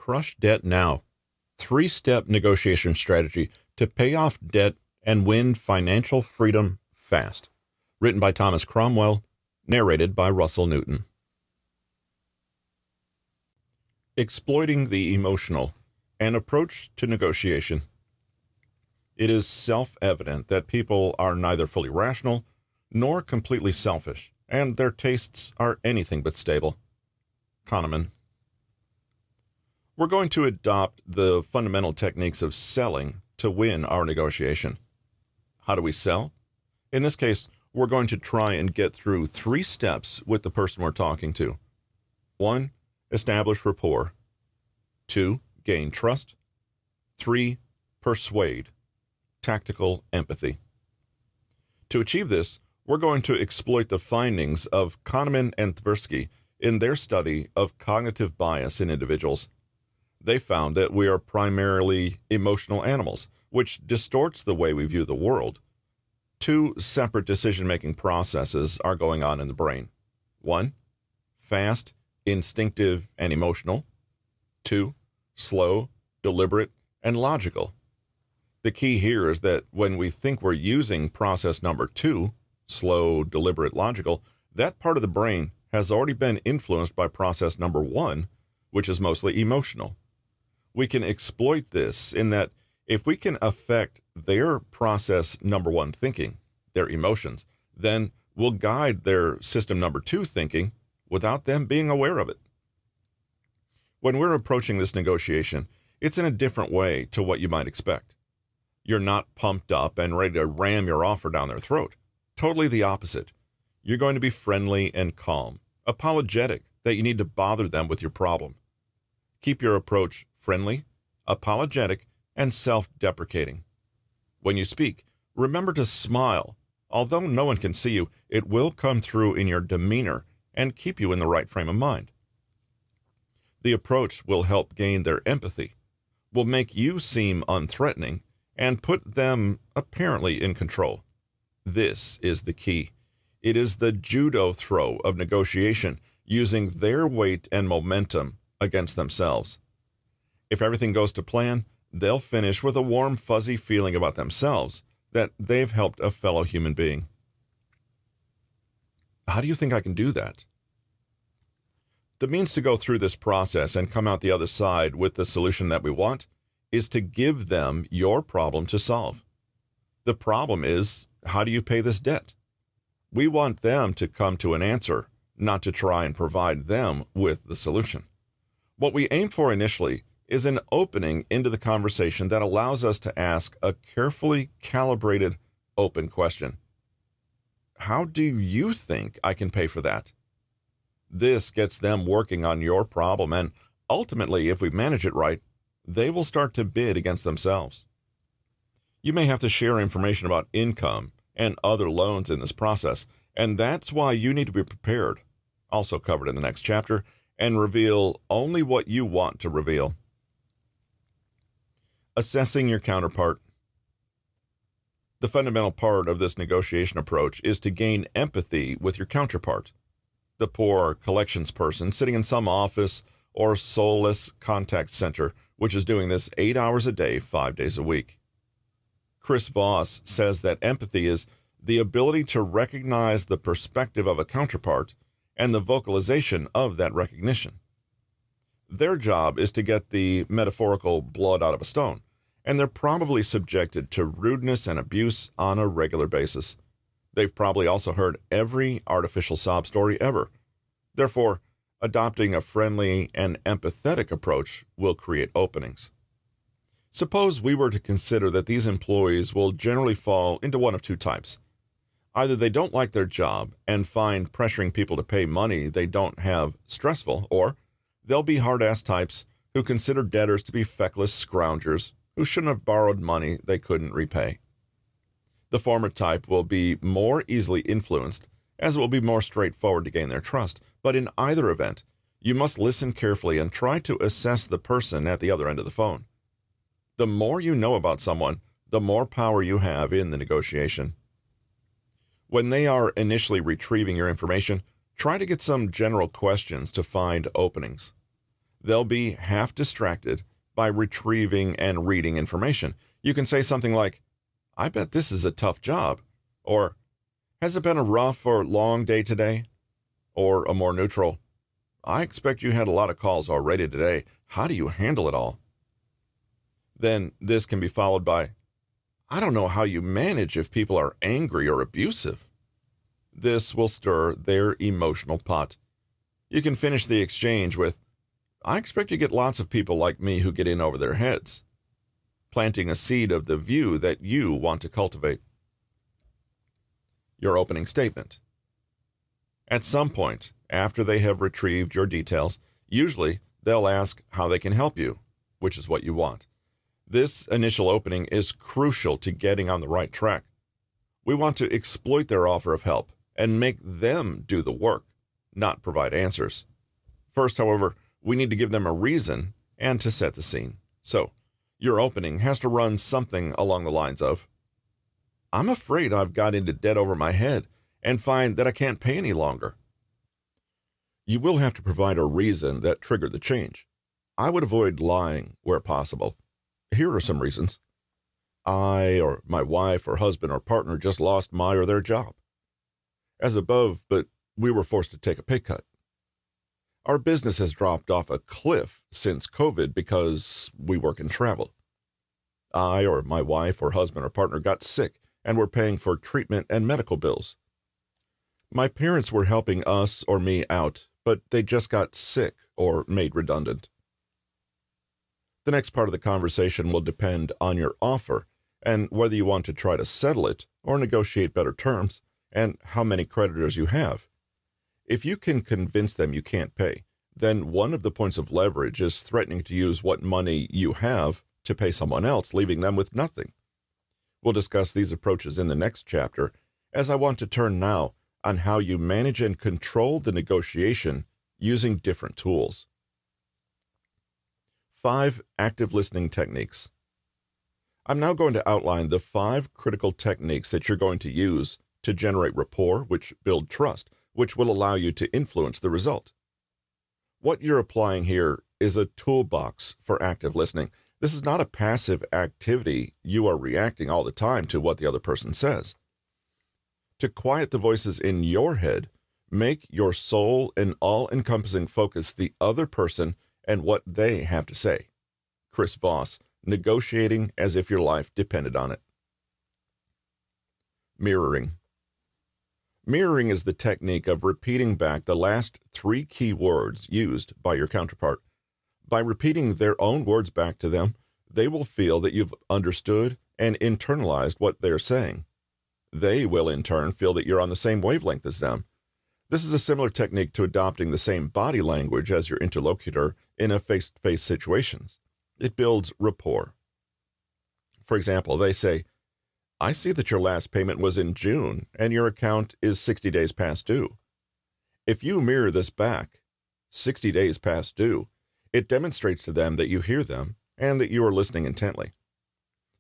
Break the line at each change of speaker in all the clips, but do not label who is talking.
Crush Debt Now. 3-step negotiation strategy to pay off debt and win financial freedom fast. Written by Thomas Cromwell, narrated by Russell Newton. Exploiting the emotional, an approach to negotiation. It is self-evident that people are neither fully rational nor completely selfish, and their tastes are anything but stable. Kahneman. We're going to adopt the fundamental techniques of selling to win our negotiation. How do we sell? In this case, we're going to try and get through 3 steps with the person we're talking to. 1. Establish rapport. 2. Gain trust. 3. Persuade. Tactical empathy. To achieve this, we're going to exploit the findings of Kahneman and Tversky in their study of cognitive bias in individuals. They found that we are primarily emotional animals, which distorts the way we view the world. 2 separate decision-making processes are going on in the brain. 1. Fast, instinctive, and emotional. 2. Slow, deliberate, and logical. The key here is that when we think we're using process number 2, slow, deliberate, logical, that part of the brain has already been influenced by process number 1, which is mostly emotional. We can exploit this in that if we can affect their process number 1 thinking, their emotions, then we'll guide their system number 2 thinking without them being aware of it. When we're approaching this negotiation, it's in a different way to what you might expect. You're not pumped up and ready to ram your offer down their throat. Totally the opposite. You're going to be friendly and calm, apologetic that you need to bother them with your problem. Keep your approach friendly, apologetic, and self-deprecating. When you speak, remember to smile. Although no one can see you, it will come through in your demeanor and keep you in the right frame of mind. The approach will help gain their empathy, will make you seem unthreatening, and put them apparently in control. This is the key. It is the judo throw of negotiation, using their weight and momentum against themselves. If everything goes to plan, they'll finish with a warm, fuzzy feeling about themselves that they've helped a fellow human being. How do you think I can do that? The means to go through this process and come out the other side with the solution that we want is to give them your problem to solve. The problem is, how do you pay this debt? We want them to come to an answer, not to try and provide them with the solution. What we aim for initially is an opening into the conversation that allows us to ask a carefully calibrated, open question. How do you think I can pay for that? This gets them working on your problem, and ultimately, if we manage it right, they will start to bid against themselves. You may have to share information about income and other loans in this process, and that's why you need to be prepared, also covered in the next chapter, and reveal only what you want to reveal. Assessing your counterpart. The fundamental part of this negotiation approach is to gain empathy with your counterpart, the poor collections person sitting in some office or soulless contact center, which is doing this 8 hours a day, 5 days a week. Chris Voss says that empathy is the ability to recognize the perspective of a counterpart and the vocalization of that recognition. Their job is to get the metaphorical blood out of a stone, and they're probably subjected to rudeness and abuse on a regular basis. They've probably also heard every artificial sob story ever. Therefore, adopting a friendly and empathetic approach will create openings. Suppose we were to consider that these employees will generally fall into one of 2 types. Either they don't like their job and find pressuring people to pay money they don't have stressful, or they'll be hard-ass types who consider debtors to be feckless scroungers who shouldn't have borrowed money they couldn't repay. The former type will be more easily influenced, as it will be more straightforward to gain their trust, but in either event, you must listen carefully and try to assess the person at the other end of the phone. The more you know about someone, the more power you have in the negotiation. When they are initially retrieving your information, try to get some general questions to find openings. They'll be half distracted by retrieving and reading information. You can say something like, "I bet this is a tough job," or "Has it been a rough or long day today?" Or a more neutral, "I expect you had a lot of calls already today. How do you handle it all?" Then this can be followed by, "I don't know how you manage if people are angry or abusive." This will stir their emotional pot. You can finish the exchange with, "I expect you get lots of people like me who get in over their heads," planting a seed of the view that you want to cultivate. Your opening statement. At some point, after they have retrieved your details, usually they'll ask how they can help you, which is what you want. This initial opening is crucial to getting on the right track. We want to exploit their offer of help and make them do the work, not provide answers. First, however, we need to give them a reason and to set the scene. So, your opening has to run something along the lines of, "I'm afraid I've got into debt over my head and find that I can't pay any longer." You will have to provide a reason that triggered the change. I would avoid lying where possible. Here are some reasons. I or my wife or husband or partner just lost my or their job. As above, but we were forced to take a pay cut. Our business has dropped off a cliff since COVID because we work in travel. I or my wife or husband or partner got sick and were paying for treatment and medical bills. My parents were helping us or me out, but they just got sick or made redundant. The next part of the conversation will depend on your offer and whether you want to try to settle it or negotiate better terms and how many creditors you have. If you can convince them you can't pay, then one of the points of leverage is threatening to use what money you have to pay someone else, leaving them with nothing. We'll discuss these approaches in the next chapter, as I want to turn now on how you manage and control the negotiation using different tools. 5 active listening techniques. I'm now going to outline the 5 critical techniques that you're going to use to generate rapport, which build trust, which will allow you to influence the result. What you're applying here is a toolbox for active listening. This is not a passive activity. You are reacting all the time to what the other person says. To quiet the voices in your head, make your sole and all-encompassing focus the other person and what they have to say. Chris Voss, negotiating as if your life depended on it. Mirroring. Mirroring is the technique of repeating back the last 3 key words used by your counterpart. By repeating their own words back to them, they will feel that you've understood and internalized what they're saying. They will in turn feel that you're on the same wavelength as them. This is a similar technique to adopting the same body language as your interlocutor in a face-to-face situations. It builds rapport. For example, they say, "I see that your last payment was in June and your account is 60 days past due." If you mirror this back, 60 days past due, it demonstrates to them that you hear them and that you are listening intently.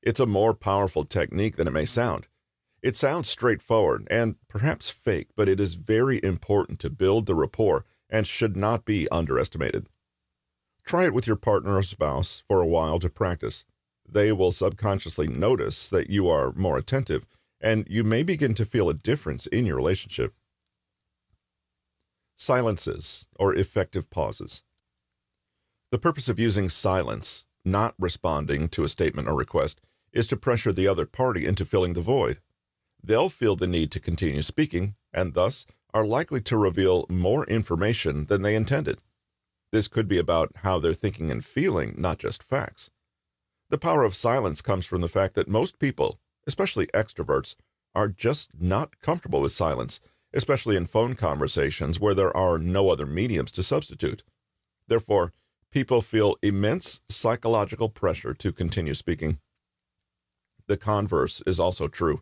It's a more powerful technique than it may sound. It sounds straightforward and perhaps fake, but it is very important to build the rapport and should not be underestimated. Try it with your partner or spouse for a while to practice. They will subconsciously notice that you are more attentive, and you may begin to feel a difference in your relationship. Silences, or effective pauses. The purpose of using silence, not responding to a statement or request, is to pressure the other party into filling the void. They'll feel the need to continue speaking, and thus are likely to reveal more information than they intended. This could be about how they're thinking and feeling, not just facts. The power of silence comes from the fact that most people, especially extroverts, are just not comfortable with silence, especially in phone conversations where there are no other mediums to substitute. Therefore, people feel immense psychological pressure to continue speaking. The converse is also true.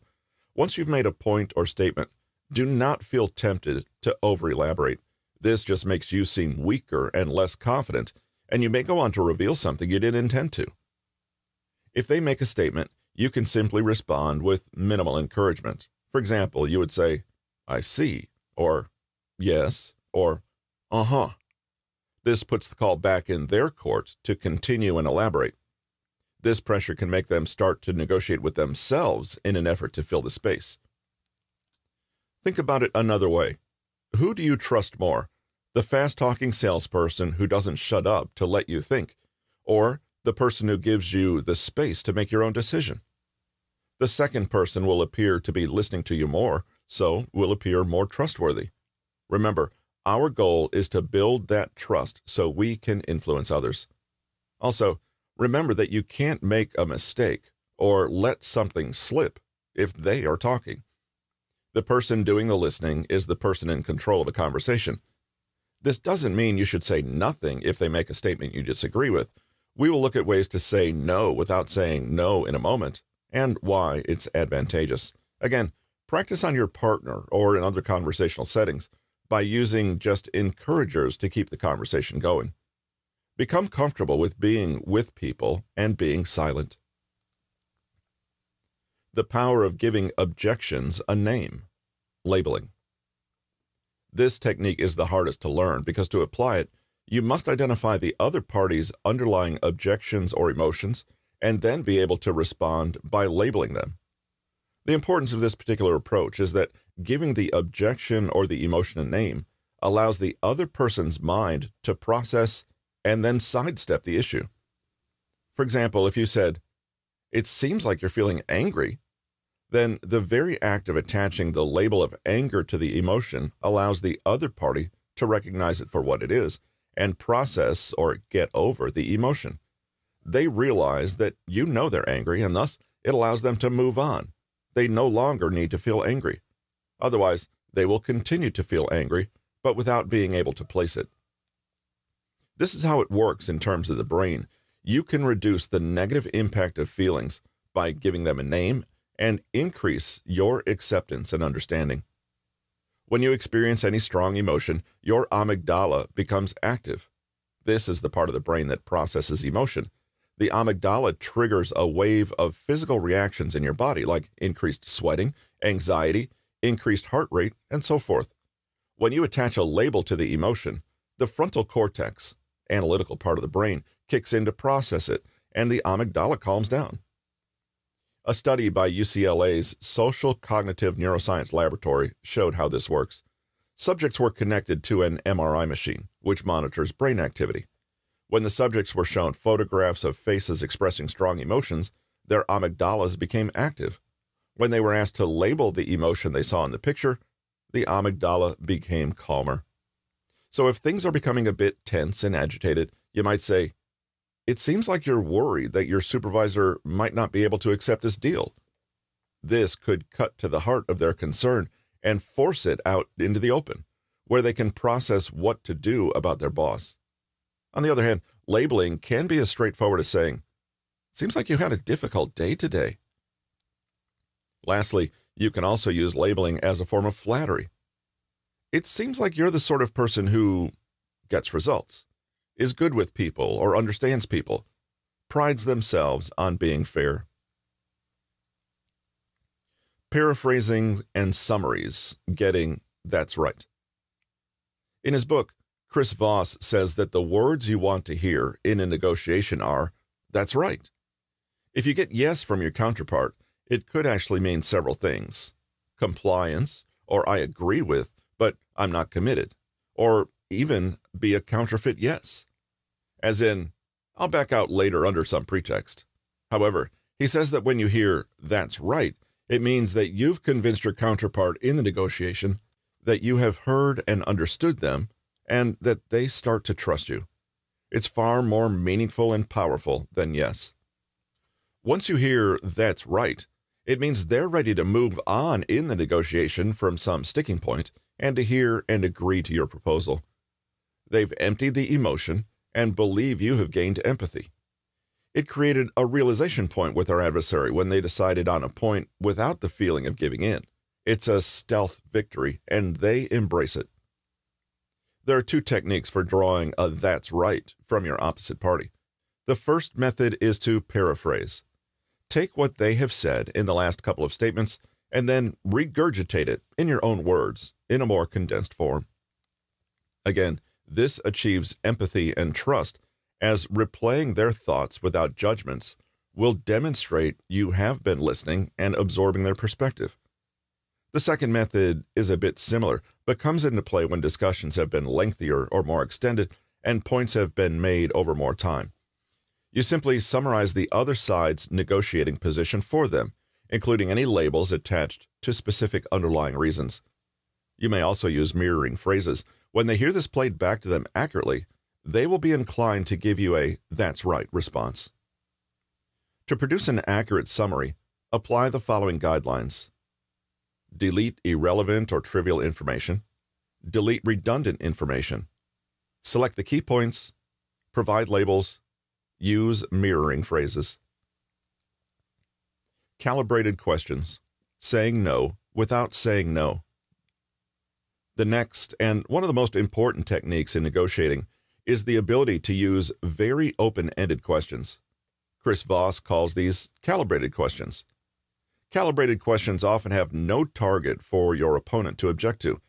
Once you've made a point or statement, do not feel tempted to over-elaborate. This just makes you seem weaker and less confident, and you may go on to reveal something you didn't intend to. If they make a statement, you can simply respond with minimal encouragement. For example, you would say, "I see," or "yes," or "uh-huh." This puts the call back in their court to continue and elaborate. This pressure can make them start to negotiate with themselves in an effort to fill the space. Think about it another way. Who do you trust more? The fast-talking salesperson who doesn't shut up to let you think, or the person who gives you the space to make your own decision? The second person will appear to be listening to you more, so will appear more trustworthy. Remember, our goal is to build that trust so we can influence others. Also, remember that you can't make a mistake or let something slip if they are talking. The person doing the listening is the person in control of a conversation. This doesn't mean you should say nothing if they make a statement you disagree with. We will look at ways to say no without saying no in a moment, and why it's advantageous. Again, practice on your partner or in other conversational settings by using just encouragers to keep the conversation going. Become comfortable with being with people and being silent. The power of giving objections a name. Labeling. This technique is the hardest to learn because to apply it, you must identify the other party's underlying objections or emotions and then be able to respond by labeling them. The importance of this particular approach is that giving the objection or the emotion a name allows the other person's mind to process and then sidestep the issue. For example, if you said, "It seems like you're feeling angry," then the very act of attaching the label of anger to the emotion allows the other party to recognize it for what it is and process or get over the emotion. They realize that you know they're angry, and thus it allows them to move on. They no longer need to feel angry. Otherwise, they will continue to feel angry, but without being able to place it. This is how it works in terms of the brain. You can reduce the negative impact of feelings by giving them a name and increase your acceptance and understanding. When you experience any strong emotion, your amygdala becomes active. This is the part of the brain that processes emotion. The amygdala triggers a wave of physical reactions in your body, like increased sweating, anxiety, increased heart rate, and so forth. When you attach a label to the emotion, the frontal cortex, analytical part of the brain, kicks in to process it, and the amygdala calms down. A study by UCLA's Social Cognitive Neuroscience Laboratory showed how this works. Subjects were connected to an MRI machine, which monitors brain activity. When the subjects were shown photographs of faces expressing strong emotions, their amygdalas became active. When they were asked to label the emotion they saw in the picture, the amygdala became calmer. So if things are becoming a bit tense and agitated, you might say, "It seems like you're worried that your supervisor might not be able to accept this deal." This could cut to the heart of their concern and force it out into the open, where they can process what to do about their boss. On the other hand, labeling can be as straightforward as saying, "Seems like you had a difficult day today." Lastly, you can also use labeling as a form of flattery. "It seems like you're the sort of person who gets results, is good with people or understands people, prides themselves on being fair." Paraphrasing and summaries, getting "that's right." In his book, Chris Voss says that the words you want to hear in a negotiation are, "That's right." If you get yes from your counterpart, it could actually mean several things. Compliance, or "I agree with, but I'm not committed," or even be a counterfeit yes. As in, "I'll back out later under some pretext." However, he says that when you hear "that's right," it means that you've convinced your counterpart in the negotiation that you have heard and understood them, and that they start to trust you. It's far more meaningful and powerful than yes. Once you hear "that's right," it means they're ready to move on in the negotiation from some sticking point and to hear and agree to your proposal. They've emptied the emotion and believe you have gained empathy. It created a realization point with our adversary when they decided on a point without the feeling of giving in. It's a stealth victory, and they embrace it. There are two techniques for drawing a "that's right" from your opposite party. The first method is to paraphrase. Take what they have said in the last couple of statements and then regurgitate it in your own words in a more condensed form. Again, This achieves empathy and trust, as replaying their thoughts without judgments will demonstrate you have been listening and absorbing their perspective. The second method is a bit similar, but comes into play when discussions have been lengthier or more extended and points have been made over more time. You simply summarize the other side's negotiating position for them, including any labels attached to specific underlying reasons. You may also use mirroring phrases. When they hear this played back to them accurately, they will be inclined to give you a "that's right" response. To produce an accurate summary, apply the following guidelines. Delete irrelevant or trivial information. Delete redundant information. Select the key points. Provide labels. Use mirroring phrases. Calibrated questions. Saying no without saying no. The next, and one of the most important techniques in negotiating, is the ability to use very open-ended questions. Chris Voss calls these calibrated questions. Calibrated questions often have no target for your opponent to object to.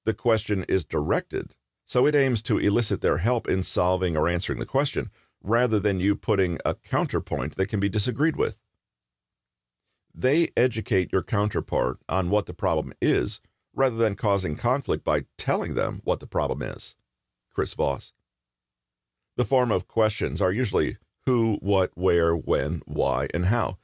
The question is directed, so it aims to elicit their help in solving or answering the question, rather than you putting a counterpoint that can be disagreed with. They educate your counterpart on what the problem is, rather than causing conflict by telling them what the problem is. Chris Voss. The form of questions are usually who, what, where, when, why, and how.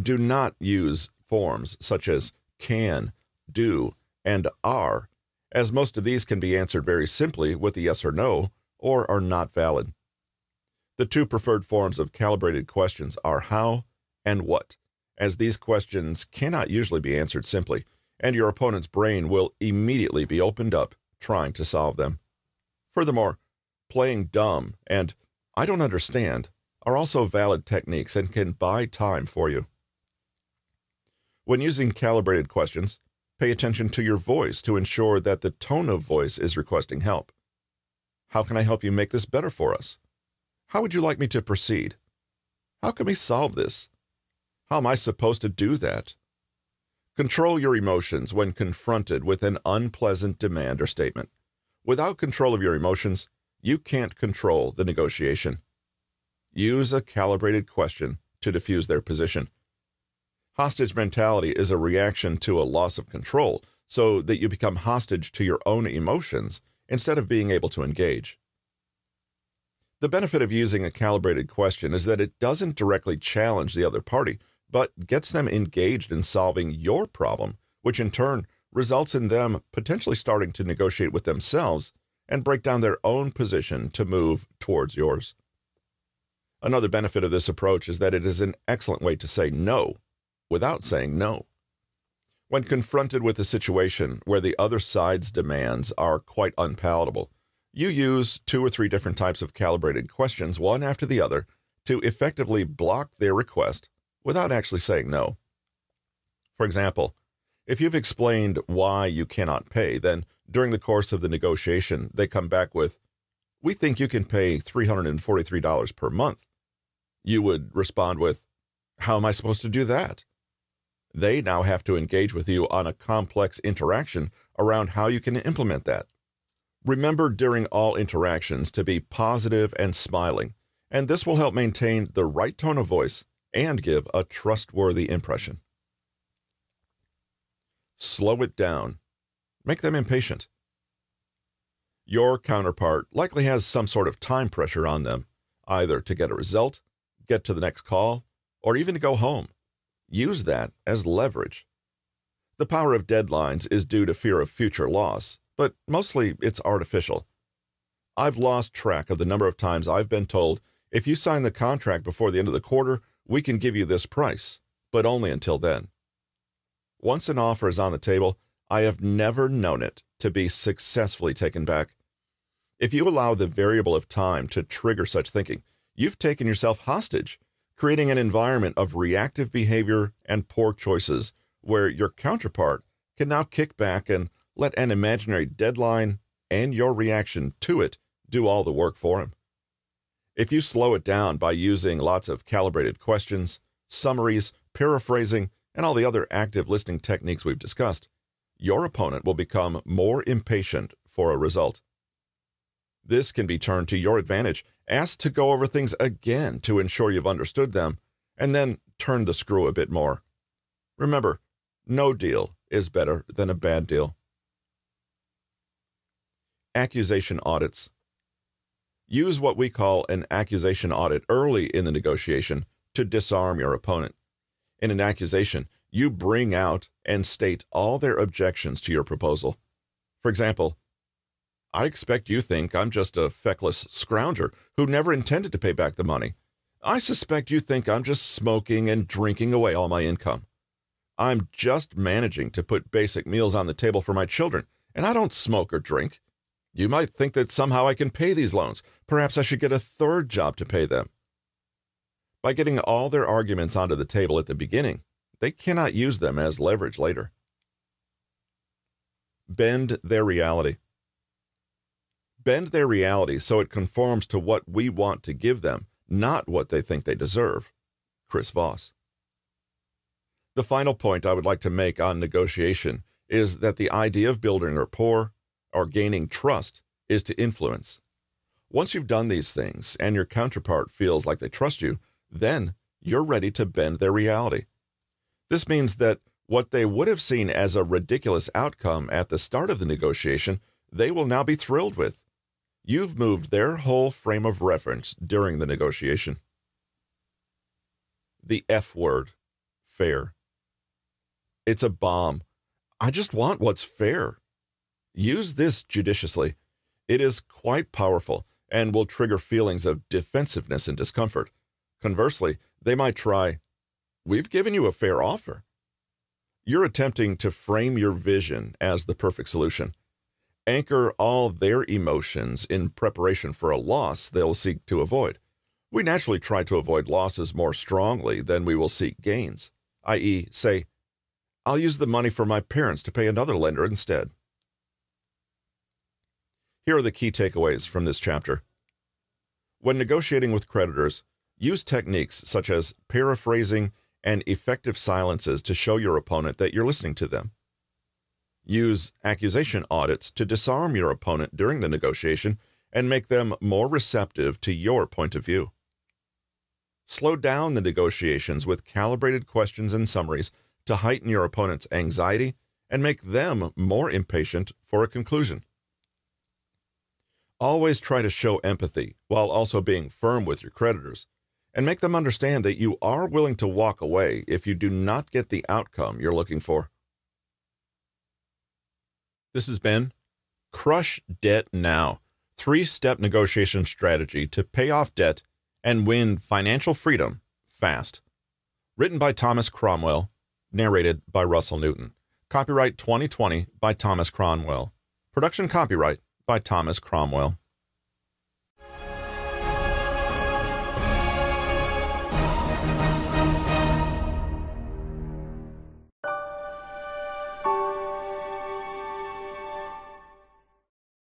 Do not use forms such as can, do, and are, as most of these can be answered very simply with a yes or no, or are not valid. The two preferred forms of calibrated questions are how and what, as these questions cannot usually be answered simply, and your opponent's brain will immediately be opened up trying to solve them. Furthermore, playing dumb and "I don't understand" are also valid techniques and can buy time for you. When using calibrated questions, pay attention to your voice to ensure that the tone of voice is requesting help. How can I help you make this better for us? How would you like me to proceed? How can we solve this? How am I supposed to do that? Control your emotions when confronted with an unpleasant demand or statement. Without control of your emotions, you can't control the negotiation. Use a calibrated question to diffuse their position. Hostage mentality is a reaction to a loss of control, so that you become hostage to your own emotions instead of being able to engage. The benefit of using a calibrated question is that it doesn't directly challenge the other party, but gets them engaged in solving your problem, which in turn results in them potentially starting to negotiate with themselves and break down their own position to move towards yours. Another benefit of this approach is that it is an excellent way to say no without saying no. When confronted with a situation where the other side's demands are quite unpalatable, you use 2 or 3 different types of calibrated questions, one after the other, to effectively block their request without actually saying no. For example, if you've explained why you cannot pay, then during the course of the negotiation, they come back with, "We think you can pay $343 per month." You would respond with, "How am I supposed to do that?" They now have to engage with you on a complex interaction around how you can implement that. Remember during all interactions to be positive and smiling, and this will help maintain the right tone of voice and give a trustworthy impression. Slow it down. Make them impatient. Your counterpart likely has some sort of time pressure on them, either to get a result, get to the next call, or even to go home. Use that as leverage. The power of deadlines is due to fear of future loss, but mostly it's artificial. I've lost track of the number of times I've been told, "If you sign the contract before the end of the quarter, we can give you this price," but only until then. Once an offer is on the table, I have never known it to be successfully taken back. If you allow the variable of time to trigger such thinking, you've taken yourself hostage, creating an environment of reactive behavior and poor choices where your counterpart can now kick back and let an imaginary deadline and your reaction to it do all the work for him. If you slow it down by using lots of calibrated questions, summaries, paraphrasing, and all the other active listening techniques we've discussed, your opponent will become more impatient for a result. This can be turned to your advantage. Ask to go over things again to ensure you've understood them, and then turn the screw a bit more. Remember, no deal is better than a bad deal. Accusation audits. Use what we call an accusation audit early in the negotiation to disarm your opponent. In an accusation, you bring out and state all their objections to your proposal. For example, I expect you think I'm just a feckless scrounger who never intended to pay back the money. I suspect you think I'm just smoking and drinking away all my income. I'm just managing to put basic meals on the table for my children, and I don't smoke or drink. You might think that somehow I can pay these loans. Perhaps I should get a third job to pay them. By getting all their arguments onto the table at the beginning, they cannot use them as leverage later. Bend their reality. Bend their reality so it conforms to what we want to give them, not what they think they deserve. Chris Voss. The final point I would like to make on negotiation is that the idea of building rapport or gaining trust is to influence. Once you've done these things and your counterpart feels like they trust you, then you're ready to bend their reality. This means that what they would have seen as a ridiculous outcome at the start of the negotiation, they will now be thrilled with. You've moved their whole frame of reference during the negotiation. The F word, fair. It's a bomb. I just want what's fair. Use this judiciously. It is quite powerful and will trigger feelings of defensiveness and discomfort. Conversely, they might try, "We've given you a fair offer." You're attempting to frame your vision as the perfect solution. Anchor all their emotions in preparation for a loss they'll seek to avoid. We naturally try to avoid losses more strongly than we will seek gains, i.e., say, "I'll use the money for my parents to pay another lender instead." Here are the key takeaways from this chapter. When negotiating with creditors, use techniques such as paraphrasing and effective silences to show your opponent that you're listening to them. Use accusation audits to disarm your opponent during the negotiation and make them more receptive to your point of view. Slow down the negotiations with calibrated questions and summaries to heighten your opponent's anxiety and make them more impatient for a conclusion. Always try to show empathy while also being firm with your creditors, and make them understand that you are willing to walk away if you do not get the outcome you're looking for. This has been Crush Debt Now, 3-step negotiation strategy to pay off debt and win financial freedom fast. Written by Thomas Cromwell, narrated by Russell Newton. Copyright 2020 by Thomas Cromwell. Production copyright by Thomas Cromwell.